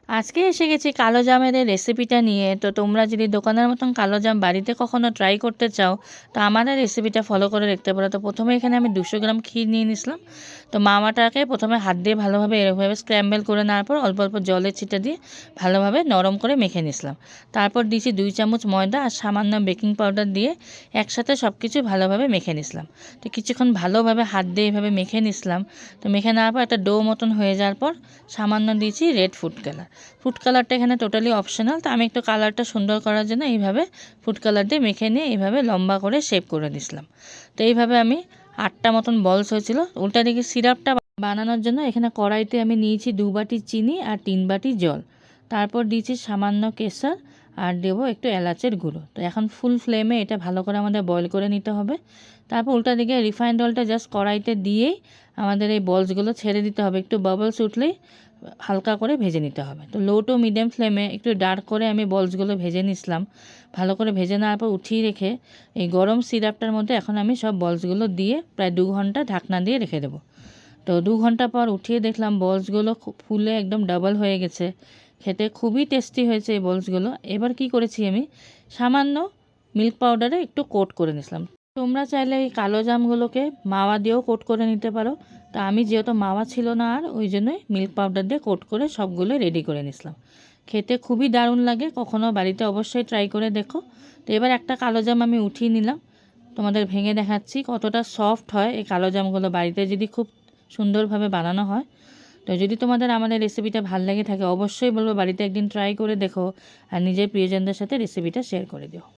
আজকে এসে গেছি কালো জামের এই রেসিপিটা নিয়ে। তো তোমরা যদি দোকানের মতন কালো জাম বাড়িতে কখনো ট্রাই করতে চাও, তো আমার এই রেসিপিটা ফলো করে দেখতে পারো। তো প্রথমে এখানে আমি 200 গ্রাম ক্ষীর নিয়ে নিয়েছিলাম। তো মাওয়াটাকে প্রথমে হাত দিয়ে ভালোভাবে এরকমভাবে স্ক্র্যাম্বল করে নেওয়ার পর অল্প অল্প জলের ছিটা দিয়ে ভালোভাবে নরম করে মেখে নিয়েছিলাম। তারপর দিয়েছি 2 চামচ ময়দা আর সামান্য বেকিং পাউডার দিয়ে একসাথে সব কিছু ভালোভাবে মেখে নিয়েছিলাম। তো কিছুক্ষণ ভালোভাবে হাত দিয়ে এইভাবে মেখে নিয়েছিলাম। তো মেখে নেওয়ার পর একটা ডো মতন হয়ে যাওয়ার পর সামান্য দিয়েছি রেড ফুড কালার। ফুড কালারটা এখানে টোটালি অপশনাল। তো আমি একটু কালারটা সুন্দর করার জন্য এইভাবে ফুড কালার দিয়ে মেখে নিয়ে এইভাবে লম্বা করে শেপ করে দিয়েছিলাম। তো এইভাবে আমি 8টা মতন বলস হয়েছিল। উল্টা দিকে সিরাপটা বানানোর জন্য এখানে কড়াইতে আমি নিয়েছি 2 বাটি চিনি আর 3 বাটি জল। তারপর দিয়েছি সামান্য কেশর আর দেবো একটু এলাচের গুঁড়ো। তো এখন ফুল ফ্লেমে এটা ভালো করে আমাদের বয়েল করে নিতে হবে। তারপর উল্টা দিকে রিফাইন্ড অয়েলটা জাস্ট কড়াইতে দিয়েই আমাদের এই বলসগুলো ছেড়ে দিতে হবে। একটু বাবলস উঠলেই হালকা করে ভেজে নিতে হবে। তো লো টু মিডিয়াম ফ্লেমে একটু ডার্ক করে আমি বলসগুলো ভেজে নিয়েছিলাম। ভালো করে ভেজে নেওয়ার পর উঠিয়ে রেখে এই গরম সিরাপটার মধ্যে এখন আমি সব বলসগুলো দিয়ে প্রায় 2 ঘন্টা ঢাকনা দিয়ে রেখে দেবো। তো 2 ঘন্টা পর উঠিয়ে দেখলাম বলসগুলো ফুলে একদম ডাবল হয়ে গেছে। খেতে খুবই টেস্টি হয়েছে এই বলসগুলো। এবার কি করেছি আমি সামান্য মিল্ক পাউডারে একটু কোট করে নিয়েছিলাম। তোমরা চাইলে এই কালো জামগুলোকে মাওয়া দিয়েও কোট করে নিতে পারো। তা আমি যেহেতু মাওয়া ছিল না আর ওই জন্যই মিল্ক পাউডার দিয়ে কোট করে সবগুলো রেডি করে নিয়েছিলাম। খেতে খুবই দারুণ লাগে, কখনও বাড়িতে অবশ্যই ট্রাই করে দেখো। তো এবার একটা কালো জাম আমি উঠিয়ে নিলাম, তোমাদের ভেঙে দেখাচ্ছি কতটা সফট হয় এই কালো জামগুলো বাড়িতে যদি খুব সুন্দরভাবে বানানো হয়। তো যদি তোমাদের আমাদের রেসিপিটা ভালো লেগে থাকে অবশ্যই বলবো বাড়িতে একদিন ট্রাই করে দেখো আর নিজের প্রিয়জনদের সাথে রেসিপিটা শেয়ার করে দিও।